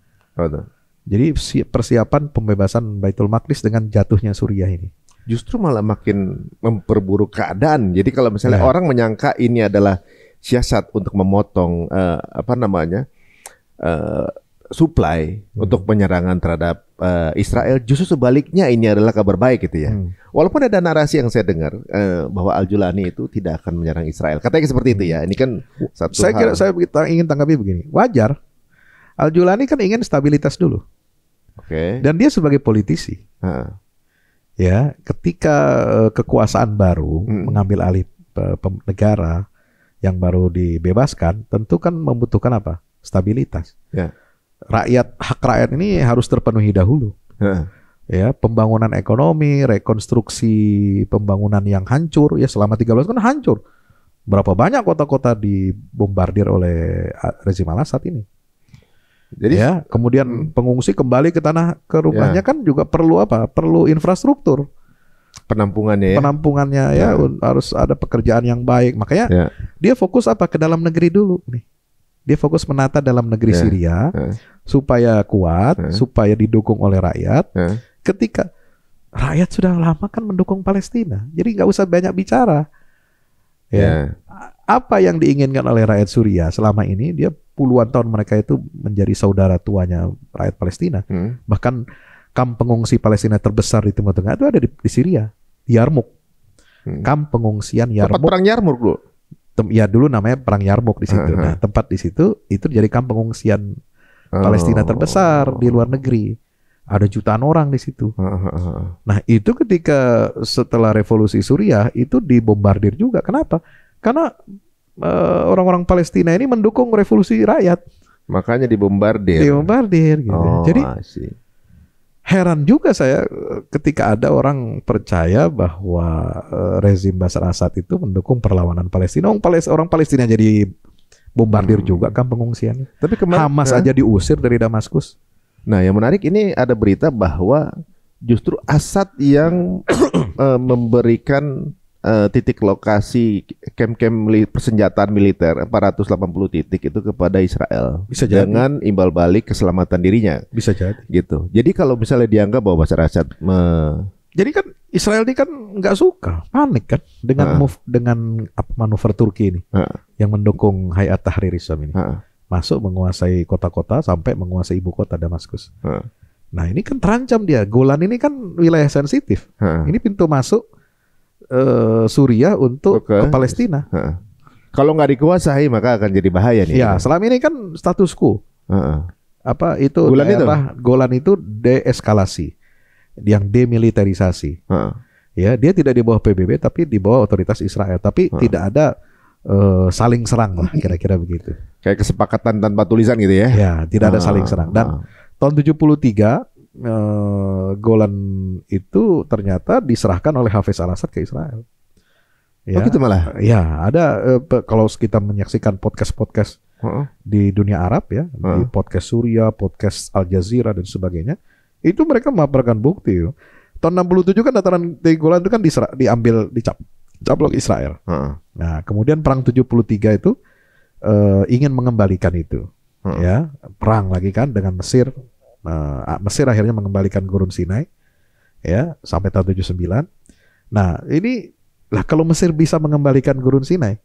Jadi persiapan pembebasan Baitul Maqdis dengan jatuhnya Suriah ini. Justru malah makin memperburuk keadaan. Jadi kalau misalnya orang menyangka ini adalah siasat untuk memotong supply untuk penyerangan terhadap Israel, justru sebaliknya ini adalah kabar baik gitu ya. Walaupun ada narasi yang saya dengar bahwa Al-Julani itu tidak akan menyerang Israel. Katanya seperti itu ya. Ini kan satu saya ingin tanggapi begini. Wajar. Al-Julani kan ingin stabilitas dulu. Oke. Dan dia sebagai politisi. Ya, ketika kekuasaan baru mengambil alih negara yang baru dibebaskan, tentu kan membutuhkan apa? Stabilitas. Ya. Hak rakyat ini harus terpenuhi dahulu. Ya, pembangunan ekonomi, rekonstruksi pembangunan yang hancur, ya selama 13 kan hancur. Berapa banyak kota-kota dibombardir oleh rezim Al-Assad ini. Jadi ya, kemudian pengungsi kembali ke rumahnya kan juga perlu apa? Perlu infrastruktur. Penampungannya ya harus ada pekerjaan yang baik. Makanya dia fokus apa? Ke dalam negeri dulu nih. Dia fokus menata dalam negeri Syria supaya kuat, supaya didukung oleh rakyat. Ketika rakyat sudah lama kan mendukung Palestina, jadi nggak usah banyak bicara. Ya. Apa yang diinginkan oleh rakyat Suriah selama ini, dia puluhan tahun mereka itu menjadi saudara tuanya rakyat Palestina. Bahkan kamp pengungsi Palestina terbesar di Timur Tengah itu ada di Syria, di Yarmuk. Kamp pengungsian Yarmuk. Tempat perang Yarmuk dulu. Ya dulu namanya perang Yarmuk di situ. Nah, tempat di situ itu jadi kamp pengungsian Palestina terbesar di luar negeri. Ada jutaan orang di situ. Nah, itu ketika setelah revolusi Suriah itu dibombardir juga. Kenapa? Karena orang-orang Palestina ini mendukung revolusi rakyat. Makanya dibombardir. Gitu. Jadi heran juga saya ketika ada orang percaya bahwa rezim Bashar Assad itu mendukung perlawanan Palestina. Orang Palestina jadi bombardir juga kan pengungsian. Tapi Hamas aja diusir dari Damaskus. Nah, yang menarik ini ada berita bahwa justru Assad yang memberikan titik lokasi kem-kem persenjataan militer 480 titik itu kepada Israel. Bisa jadi. Dengan imbal balik keselamatan dirinya. Bisa jadi. Gitu. Jadi kalau misalnya dianggap bahwa Bashar Assad jadi kan Israel ini kan nggak suka, panik kan dengan manuver Turki ini yang mendukung Hayat Tahrir Islam ini. Masuk menguasai kota-kota sampai menguasai ibu kota Damaskus. Nah, ini kan terancam dia. Golan ini kan wilayah sensitif. Ini pintu masuk Suriah untuk ke Palestina. Kalau nggak dikuasai maka akan jadi bahaya nih. Ya, selama ini kan status quo. Apa itu? Golan itu deeskalasi, yang demilitarisasi. Ya, dia tidak di bawah PBB tapi di bawah otoritas Israel. Tapi tidak ada saling serang lah, kira-kira begitu. Kayak kesepakatan tanpa tulisan gitu ya? Ya, tidak ada saling serang. Dan tahun 73 Golan itu ternyata diserahkan oleh Hafez Al-Assad ke Israel. Ya, gitu malah? Ya, ada kalau kita menyaksikan podcast-podcast di dunia Arab ya, di podcast Suriah, podcast Al Jazeera dan sebagainya, itu mereka memaparkan bukti. Tahun 67 kan dataran tinggi Golan itu kan dicaplok Israel. Nah, kemudian perang 73 itu ingin mengembalikan itu. Ya, perang lagi kan dengan Mesir. Mesir akhirnya mengembalikan Gurun Sinai ya sampai tahun 79. Nah, ini lah kalau Mesir bisa mengembalikan Gurun Sinai.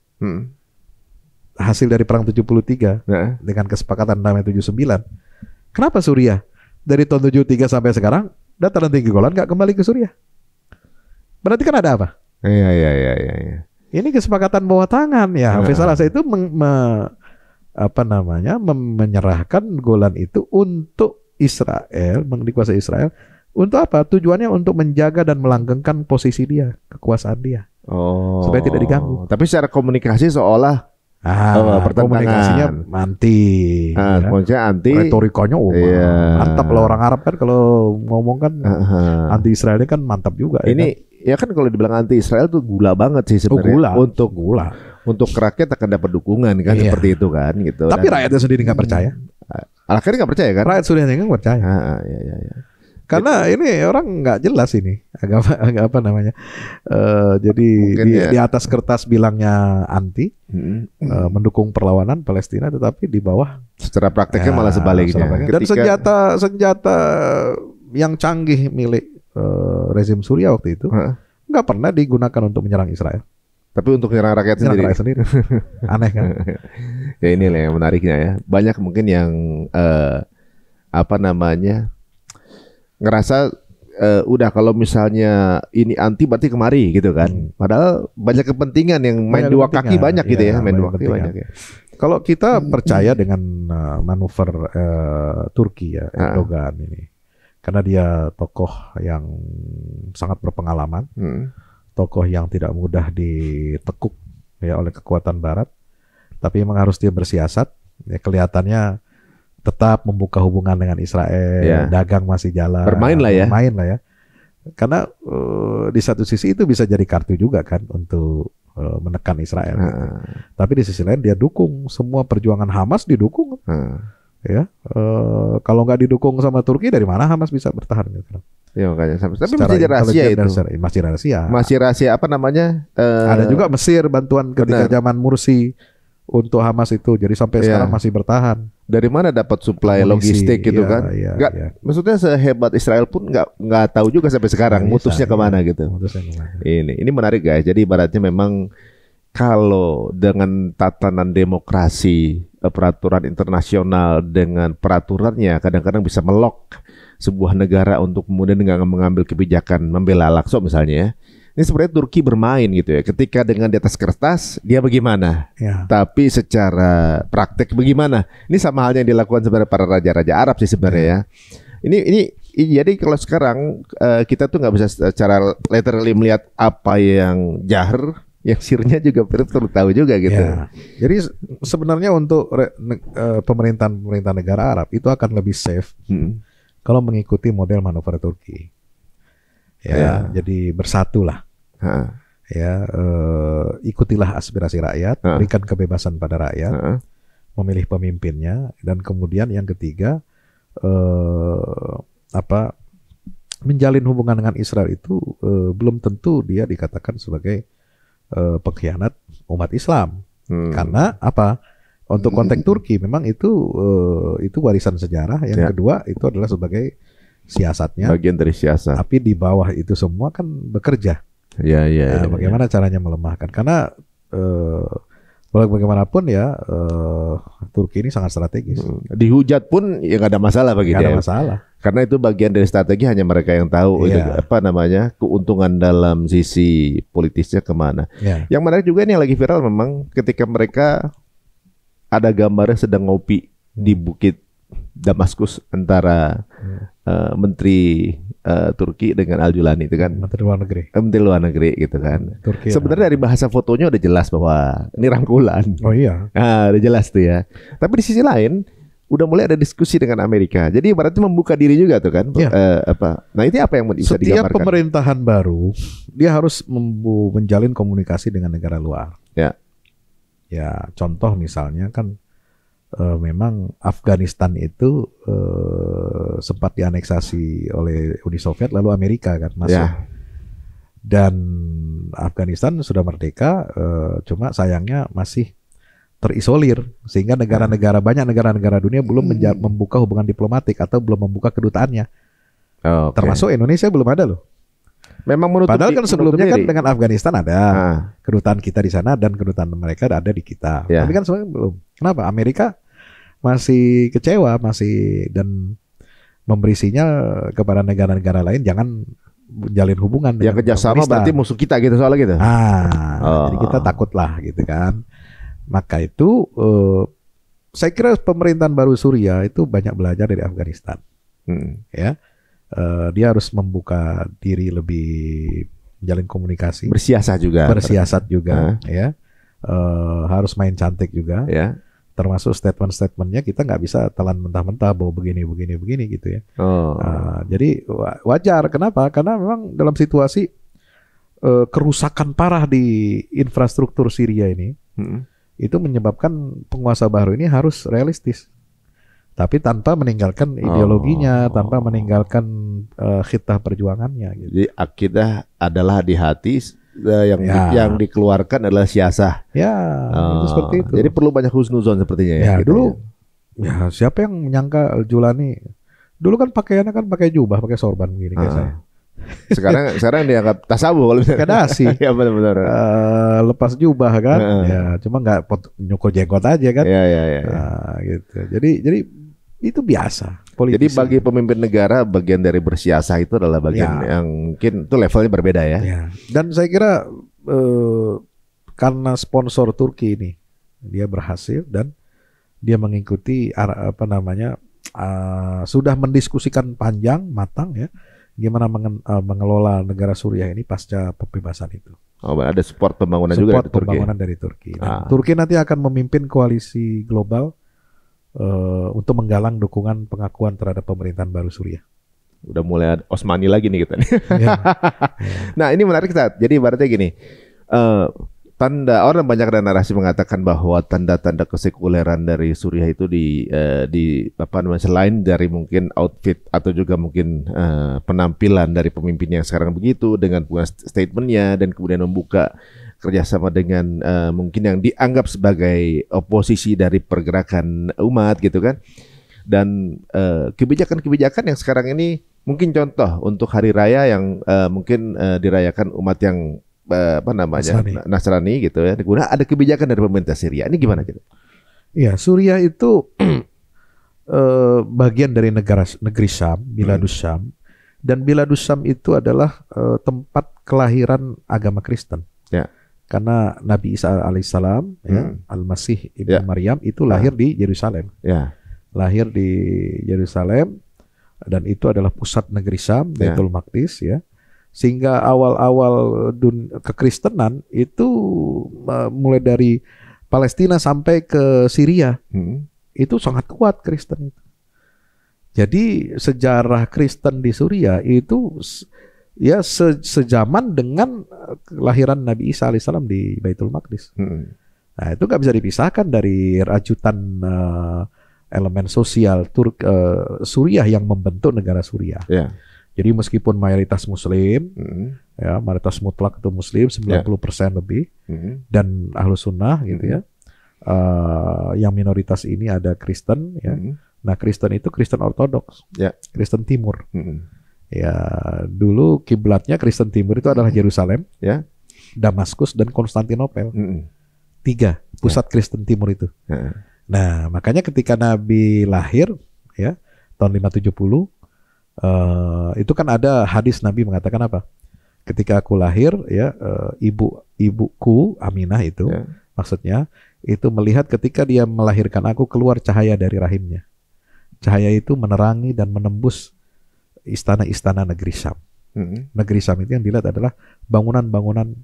Hasil dari perang 73 dengan kesepakatan damai 79. Kenapa Suriah dari tahun 73 sampai sekarang dataran tinggi Golan nggak kembali ke Suriah? Berarti kan ada apa? Iya. Ini kesepakatan bawah tangan ya. Hafez Al-Assad itu menyerahkan Golan itu untuk Israel, dikuasai Israel. Untuk apa? Tujuannya untuk menjaga dan melanggengkan posisi dia, kekuasaan dia. Supaya tidak diganggu. Tapi secara komunikasi seolah komunikasinya anti. Maksudnya anti. Retorikanya mantap lah orang Arab kan kalau ngomong kan anti Israel kan mantap juga. Ini ya kan kalau dibilang anti Israel tuh gula banget sih sebenarnya. Untuk rakyat akan dapat dukungan kan seperti itu kan gitu. Tapi rakyatnya sendiri nggak percaya. Akhirnya nggak percaya kan? Rakyat Suriah nggak percaya. Iya. Karena ini orang nggak jelas ini agak apa namanya. Jadi di atas kertas bilangnya anti, mendukung perlawanan Palestina, tetapi di bawah secara prakteknya malah sebaliknya. Dan senjata yang canggih milik rezim Suriah waktu itu nggak pernah digunakan untuk menyerang Israel. Tapi untuk menyerang rakyat sendiri. Aneh kan? Ya inilah yang menariknya ya. Banyak mungkin yang ngerasa udah kalau misalnya ini anti berarti kemari gitu kan. Padahal banyak kepentingan yang main dua kaki banyak gitu ya, main dua kaki banyak ya. Kalau kita percaya dengan manuver Turki ya, Erdogan ini, karena dia tokoh yang sangat berpengalaman, tokoh yang tidak mudah ditekuk ya oleh kekuatan Barat, tapi memang harus dia bersiasat. Ya, kelihatannya tetap membuka hubungan dengan Israel, dagang masih jalan, bermain lah ya. Karena di satu sisi itu bisa jadi kartu juga kan untuk menekan Israel. Tapi di sisi lain dia dukung semua perjuangan Hamas, didukung. Ya, kalau nggak didukung sama Turki, dari mana Hamas bisa bertahan gitu? Ya makanya. Tapi masih rahasia itu. Masih rahasia. Masih rahasia apa namanya? Ada juga Mesir bantuan ketika zaman Mursi untuk Hamas itu, jadi sampai sekarang masih bertahan. Dari mana dapat suplai logistik gitu kan? Maksudnya sehebat Israel pun nggak tahu juga sampai sekarang mutusnya kemana gitu. Ini menarik guys. Jadi ibaratnya memang kalau dengan tatanan demokrasi, peraturan internasional dengan peraturannya kadang-kadang bisa melok sebuah negara untuk kemudian nggak mengambil kebijakan membela Al-Aqsa misalnya ya. Ini sebenarnya Turki bermain gitu ya. Ketika dengan di atas kertas dia bagaimana, tapi secara praktek bagaimana? Ini sama halnya yang dilakukan sebenarnya para raja-raja Arab sih sebenarnya ya. Ini jadi kalau sekarang kita tuh nggak bisa secara literally melihat apa yang jahar, yang sirnya juga perlu tahu juga gitu. Jadi sebenarnya untuk pemerintahan negara Arab itu akan lebih safe kalau mengikuti model manuver Turki. Jadi bersatulah. Ikutilah aspirasi rakyat, berikan kebebasan pada rakyat, memilih pemimpinnya, dan kemudian yang ketiga menjalin hubungan dengan Israel itu belum tentu dia dikatakan sebagai pengkhianat umat Islam. Karena apa? Untuk konteks Turki memang itu warisan sejarah. Yang kedua itu adalah sebagai siasatnya, bagian dari siasat. Tapi di bawah itu semua kan bekerja. Bagaimana caranya melemahkan? Karena bagaimanapun ya Turki ini sangat strategis. Dihujat pun ya nggak ada masalah bagi dia. Nggak ada masalah. Karena itu bagian dari strategi, hanya mereka yang tahu keuntungan dalam sisi politisnya kemana. Yang menarik juga ini yang lagi viral memang ketika mereka ada gambarnya sedang ngopi di bukit Damaskus antara Menteri Turki dengan Al-Julani itu kan, Menteri Luar Negeri gitu kan. Sebenarnya dari bahasa fotonya udah jelas bahwa ini rangkulan. Udah jelas tuh ya. Tapi di sisi lain udah mulai ada diskusi dengan Amerika. Jadi ibaratnya membuka diri juga tuh kan. Nah itu apa yang bisa digambarkan? Setiap pemerintahan baru dia harus menjalin komunikasi dengan negara luar. Ya contoh misalnya kan memang Afghanistan itu sempat dianeksasi oleh Uni Soviet, lalu Amerika kan masuk. Dan Afghanistan sudah merdeka, cuma sayangnya masih terisolir, sehingga banyak negara-negara dunia belum membuka hubungan diplomatik atau belum membuka kedutaannya. Termasuk Indonesia belum ada loh. Memang padahal kan sebelumnya kan dengan Afghanistan ada kedutaan kita di sana dan kedutaan mereka ada di kita. Tapi kan sebenarnya belum. Kenapa? Amerika masih kecewa, dan memberi sinyal kepada negara-negara lain jangan menjalin hubungan. Yang kerjasama berarti musuh kita gitu soalnya gitu. Jadi kita takut lah gitu kan. Maka itu saya kira pemerintahan baru Suriah itu banyak belajar dari Afghanistan. Dia harus membuka diri lebih, menjalin komunikasi, bersiasat juga, ya. Harus main cantik juga, termasuk statement-statementnya kita nggak bisa telan mentah-mentah bahwa begini gitu ya. Jadi wajar. Kenapa? Karena memang dalam situasi kerusakan parah di infrastruktur Syria ini, itu menyebabkan penguasa baru ini harus realistis. Tapi tanpa meninggalkan ideologinya, tanpa meninggalkan khitah perjuangannya. Gitu. Jadi akidah adalah di hati, yang dikeluarkan adalah siasah. Itu seperti itu. Jadi perlu banyak husnuzon sepertinya ya. Dulu siapa yang menyangka Al-Julani? Dulu kan pakaiannya kan pakai jubah, pakai sorban begini kayak saya. Sekarang dianggap tasabuh kalau misalnya. Kadasi. Ya benar-benar. Lepas jubah kan. Cuma nggak nyukur jenggot aja kan. Iya. Gitu. Jadi itu biasa. Jadi bagi pemimpin negara bagian dari bersiasah itu adalah bagian yang mungkin itu levelnya berbeda ya. Dan saya kira karena sponsor Turki ini dia berhasil dan dia mengikuti sudah mendiskusikan panjang matang ya gimana mengelola negara Suriah ini pasca pembebasan itu. Oh, ada support pembangunan juga dari Turki. Pembangunan dari Turki. Turki nanti akan memimpin koalisi global untuk menggalang dukungan pengakuan terhadap pemerintahan baru Suriah. Udah mulai Osmani lagi nih kita nih. Nah, ini menarik Ustaz. Jadi ibaratnya gini, orang banyak ada narasi mengatakan bahwa tanda-tanda kesekuleran dari Suriah itu selain dari mungkin outfit atau juga mungkin penampilan dari pemimpin yang sekarang begitu dengan statementnya dan kemudian membuka kerjasama dengan mungkin yang dianggap sebagai oposisi dari pergerakan umat gitu kan. Dan kebijakan-kebijakan yang sekarang ini mungkin contoh untuk hari raya yang mungkin dirayakan umat yang Nasrani gitu ya. Kemudian ada kebijakan dari pemerintah Syria. Ini gimana gitu? Ya, Suriah itu bagian dari negeri Syam, Biladus Syam. Dan Biladus Syam itu adalah tempat kelahiran agama Kristen. Ya. Karena Nabi Isa alaihissalam, Al-Masih Ibnu Maryam itu lahir di Yerusalem. Ya. Lahir di Yerusalem dan itu adalah pusat negeri Syam, Baitul Maqdis ya. Sehingga awal-awal kekristenan itu mulai dari Palestina sampai ke Syria itu sangat kuat Kristen itu. Jadi sejarah Kristen di Suriah itu ya sejaman dengan kelahiran Nabi Isa alaihissalam di Baitul Maqdis. Nah itu nggak bisa dipisahkan dari rajutan elemen sosial Suriah yang membentuk negara Suriah. Yeah. Jadi meskipun mayoritas Muslim, ya mayoritas mutlak itu Muslim 90% lebih, dan Ahlus Sunnah gitu ya, yang minoritas ini ada Kristen, ya. Nah Kristen itu Kristen Ortodoks, Kristen Timur. Ya dulu kiblatnya Kristen Timur itu adalah Yerusalem, Damaskus dan Konstantinopel, 3 pusat Kristen Timur itu. Nah makanya ketika Nabi lahir, ya tahun 570. Itu kan ada hadis Nabi mengatakan apa? Ketika aku lahir ya ibuku Aminah itu maksudnya itu melihat ketika dia melahirkan aku keluar cahaya dari rahimnya. Cahaya itu menerangi dan menembus istana-istana negeri Syam. Negeri Syam itu yang dilihat adalah bangunan-bangunan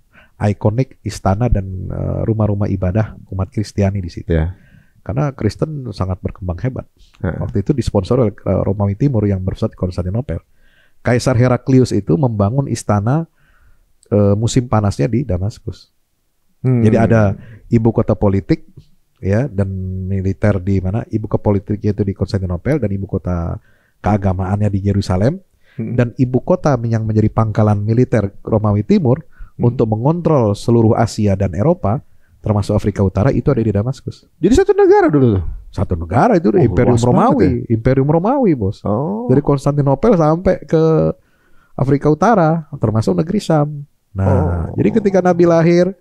ikonik istana dan rumah-rumah ibadah umat Kristiani di situ. Karena Kristen sangat berkembang hebat. Waktu itu disponsor oleh Romawi Timur yang berpusat di Konstantinopel. Kaisar Heraklius itu membangun istana musim panasnya di Damaskus. Jadi ada ibu kota politik ya dan militer di mana? Ibu kota politiknya itu di Konstantinopel dan ibu kota keagamaannya di Yerusalem. Dan ibu kota yang menjadi pangkalan militer Romawi Timur untuk mengontrol seluruh Asia dan Eropa termasuk Afrika Utara itu ada di Damaskus. Jadi satu negara dulu tuh? Satu negara itu Imperium Romawi. Imperium Romawi bos. Dari Konstantinopel sampai ke Afrika Utara termasuk negeri Syam. Nah jadi ketika Nabi lahir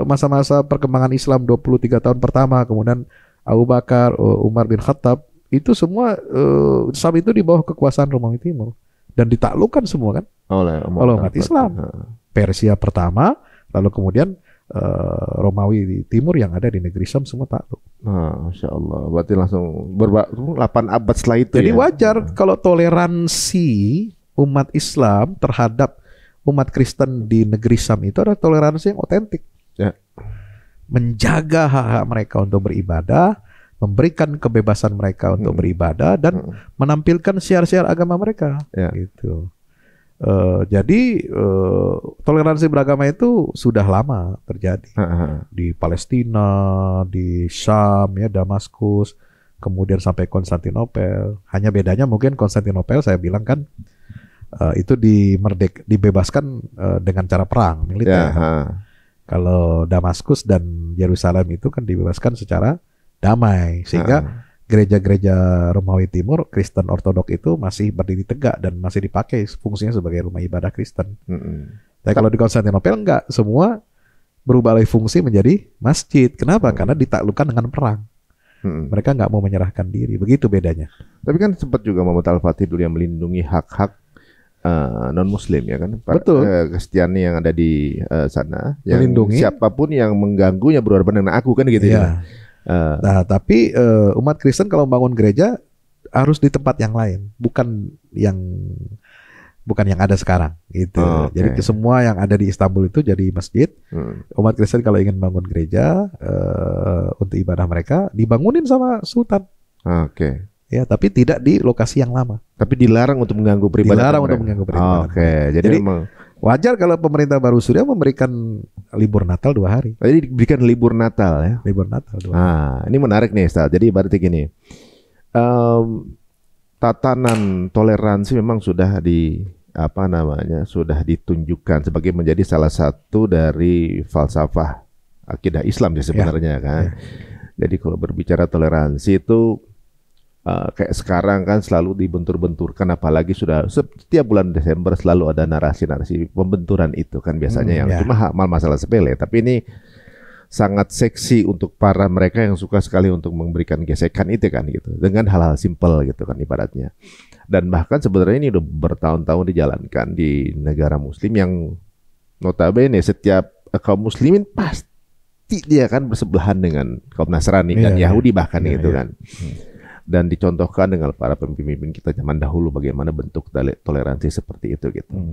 masa-masa perkembangan Islam 23 tahun pertama, kemudian Abu Bakar, Umar bin Khattab, itu semua Syam itu di bawah kekuasaan Romawi Timur dan ditaklukkan semua kan oleh umat Islam. Persia pertama, lalu kemudian Romawi di timur yang ada di negeri Syam semua takluk. Masya Allah. Berarti langsung 8 abad setelah itu. Jadi wajar kalau toleransi umat Islam terhadap umat Kristen di negeri Syam itu adalah toleransi yang otentik. Menjaga hak-hak mereka untuk beribadah, memberikan kebebasan mereka untuk beribadah dan menampilkan syiar-syiar agama mereka. Gitu. Jadi toleransi beragama itu sudah lama terjadi di Palestina, di Syam, ya Damaskus, kemudian sampai Konstantinopel. Hanya bedanya mungkin Konstantinopel saya bilang kan itu dibebaskan dengan cara perang militer. Kalau Damaskus dan Yerusalem itu kan dibebaskan secara damai, sehingga gereja-gereja Romawi Timur Kristen Ortodok itu masih berdiri tegak dan masih dipakai fungsinya sebagai rumah ibadah Kristen. Tapi kalau di Konstantinopel enggak, semua berubah alih fungsi menjadi masjid. Kenapa? Karena ditaklukkan dengan perang. Mereka nggak mau menyerahkan diri. Begitu bedanya. Tapi kan sempat juga Muhammad Al-Fatih dulu yang melindungi hak-hak non-Muslim ya kan. Betul. Kristiani yang ada di sana. Yang melindungi. Siapapun yang mengganggunya berhadapan dengan aku kan gitu ya. Nah, tapi umat Kristen kalau bangun gereja harus di tempat yang lain, bukan yang ada sekarang gitu. Jadi semua yang ada di Istanbul itu jadi masjid. Umat Kristen kalau ingin bangun gereja untuk ibadah mereka dibangunin sama sultan. Ya, tapi tidak di lokasi yang lama. Tapi dilarang untuk mengganggu peribadatan. Dilarang untuk mengganggu peribadatan. Jadi memang wajar kalau pemerintah Baru Surya memberikan libur Natal 2 hari. Jadi diberikan libur Natal ya. Libur Natal 2 hari. Ini menarik nih, Ustaz. Jadi berarti gini. Tatanan toleransi memang sudah sudah ditunjukkan sebagai menjadi salah satu dari falsafah akidah Islam ya sebenarnya kan. Jadi kalau berbicara toleransi itu kayak sekarang kan selalu dibentur-benturkan, apalagi sudah setiap bulan Desember selalu ada narasi-narasi pembenturan itu kan biasanya yang cuma masalah sepele, tapi ini sangat seksi untuk para mereka yang suka sekali untuk memberikan gesekan itu kan gitu, dengan hal-hal simpel gitu kan ibaratnya. Dan bahkan sebenarnya ini udah bertahun-tahun dijalankan di negara Muslim yang notabene setiap kaum Muslimin pasti dia kan bersebelahan dengan kaum Nasrani dan Yahudi bahkan gitu kan. Dan dicontohkan dengan para pemimpin kita zaman dahulu bagaimana bentuk toleransi seperti itu gitu.